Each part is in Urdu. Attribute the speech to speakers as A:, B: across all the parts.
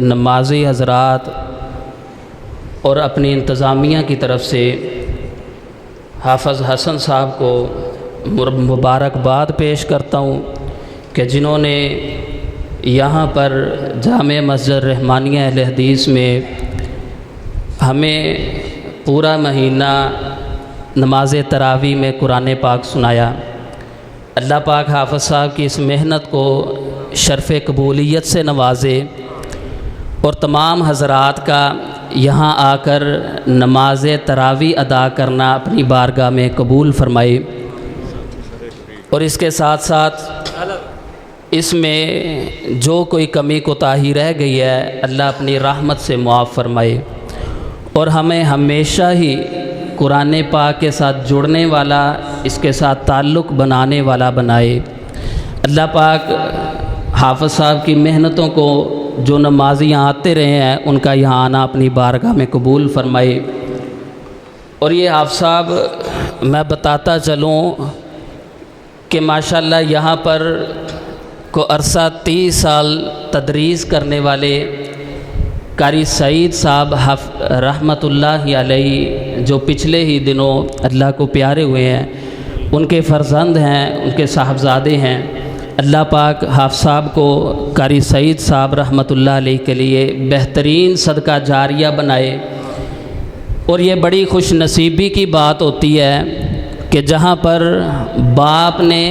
A: نمازی حضرات اور اپنی انتظامیہ کی طرف سے حافظ حسن صاحب کو مبارکباد پیش کرتا ہوں کہ جنہوں نے یہاں پر جامع مسجد رحمانیہ اہل حدیث میں ہمیں پورا مہینہ نماز تراویح میں قرآن پاک سنایا۔ اللہ پاک حافظ صاحب کی اس محنت کو شرف قبولیت سے نوازے اور تمام حضرات کا یہاں آ کر نماز تراویح ادا کرنا اپنی بارگاہ میں قبول فرمائے، اور اس کے ساتھ ساتھ اس میں جو کوئی کمی کوتاہی رہ گئی ہے اللہ اپنی رحمت سے معاف فرمائے، اور ہمیں ہمیشہ ہی قرآن پاک کے ساتھ جڑنے والا، اس کے ساتھ تعلق بنانے والا بنائے۔ اللہ پاک حافظ صاحب کی محنتوں کو جو نمازی یہاں آتے رہے ہیں ان کا یہاں آنا اپنی بارگاہ میں قبول فرمائے۔ اور یہ حافظ صاحب میں بتاتا چلوں کہ ماشاءاللہ یہاں پر کو عرصہ 30 سال تدریس کرنے والے قاری سعید صاحب رحمۃ اللہ علیہ، جو پچھلے ہی دنوں اللہ کو پیارے ہوئے ہیں، ان کے فرزند ہیں، ان کے صاحبزادے ہیں۔ اللہ پاک حافظ صاحب کو قاری سعید صاحب رحمۃ اللہ علیہ کے لیے بہترین صدقہ جاریہ بنائے۔ اور یہ بڑی خوش نصیبی کی بات ہوتی ہے کہ جہاں پر باپ نے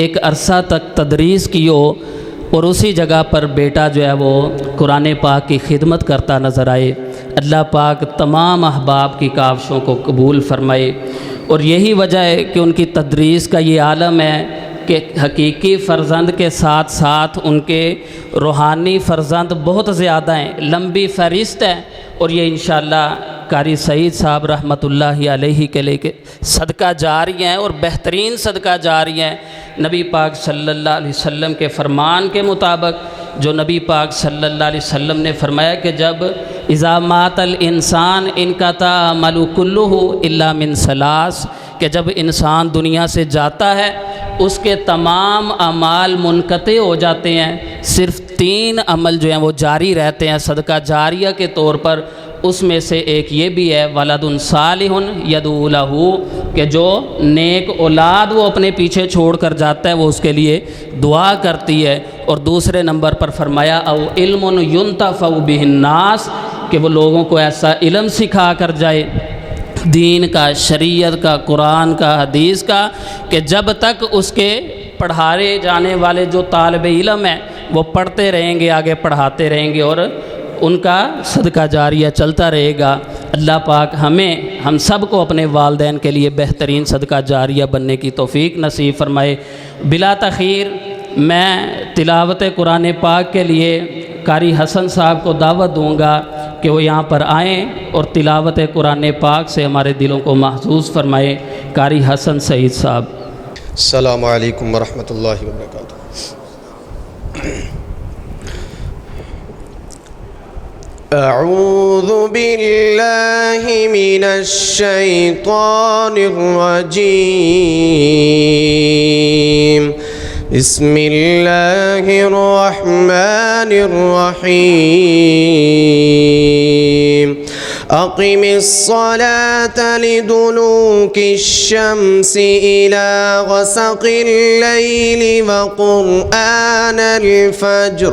A: ایک عرصہ تک تدریس کی ہو اور اسی جگہ پر بیٹا جو ہے وہ قرآن پاک کی خدمت کرتا نظر آئے۔ اللہ پاک تمام احباب کی کاوشوں کو قبول فرمائے، اور یہی وجہ ہے کہ ان کی تدریس کا یہ عالم ہے کہ حقیقی فرزند کے ساتھ ساتھ ان کے روحانی فرزند بہت زیادہ ہیں، لمبی فہرست ہے، اور یہ انشاءاللہ قاری سعید صاحب رحمۃ اللہ علیہ کے لے کے صدقہ جاری ہیں، اور بہترین صدقہ جاری ہیں۔ نبی پاک صلی اللہ علیہ وسلم کے فرمان کے مطابق، جو نبی پاک صلی اللہ علیہ وسلم نے فرمایا کہ جب اذا مات الانسان انقطع عملہ کلہ الا من ثلاث، کہ جب انسان دنیا سے جاتا ہے اس کے تمام اعمال منقطع ہو جاتے ہیں، صرف 3 عمل جو ہیں وہ جاری رہتے ہیں صدقہ جاریہ کے طور پر۔ اس میں سے ایک یہ بھی ہے ولد صالح یدعو لہ، کہ جو نیک اولاد وہ اپنے پیچھے چھوڑ کر جاتا ہے وہ اس کے لیے دعا کرتی ہے، اور دوسرے نمبر پر فرمایا او علم ینتفع بہ الناس، کہ وہ لوگوں کو ایسا علم سکھا کر جائے دین کا، شریعت کا، قرآن کا، حدیث کا، کہ جب تک اس کے پڑھائے جانے والے جو طالب علم ہیں وہ پڑھتے رہیں گے، آگے پڑھاتے رہیں گے، اور ان کا صدقہ جاریہ چلتا رہے گا۔ اللہ پاک ہم سب کو اپنے والدین کے لیے بہترین صدقہ جاریہ بننے کی توفیق نصیب فرمائے۔ بلا تاخیر میں تلاوت قرآن پاک کے لیے قاری حسن صاحب کو دعوت دوں گا کہ وہ یہاں پر آئیں اور تلاوت قرآن پاک سے ہمارے دلوں کو محظوظ فرمائے۔ قاری حسن سعید صاحب۔
B: السلام علیکم ورحمۃ اللہ وبرکاتہ۔ اعوذ باللہ من الشیطان الرجیم، بسم اللہ الرحمن الرحیم۔ اقم الصلاة لدلوک الشمس إلى غسق الليل وقرآن الفجر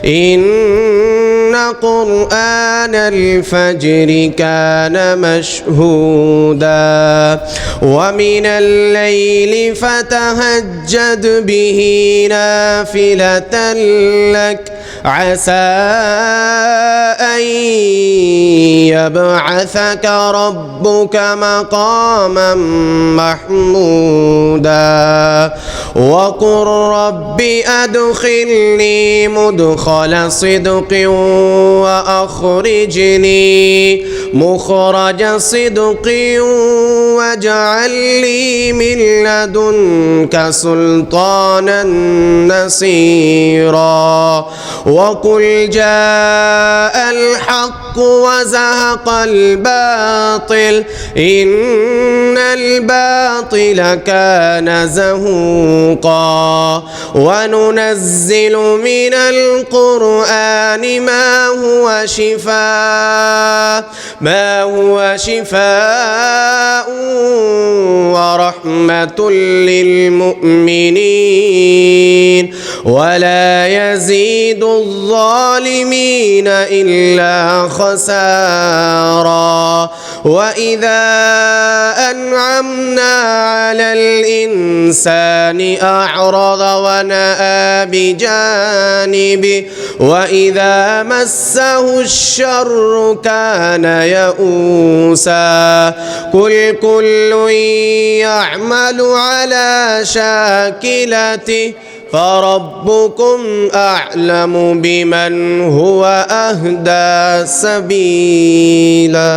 B: إن قرآن الفجر كان مشهودا ومن الليل فتهجد به نافلة لك عسى أن يبعثك ربك مقاما محمودا وقل رب أدخلني مدخل صدق وأخرجني مخرج صدق واجعل لي من لدنك سلطانا نصيرا وقل جاء الحق وزهق الباطل إن الباطل كان زهوقا وننزل من القرآن ما هو شفاء ورحمة للمؤمنين ولا يزيد الظالمين إلا خسارا وإذا أنعمنا على الإنسان أعرض ونأى بجانبه وإذا مسه الشر كان يئوسا قل كل يعمل على شاكلته فربكم أعلم بمن هو أهدى سبيلا.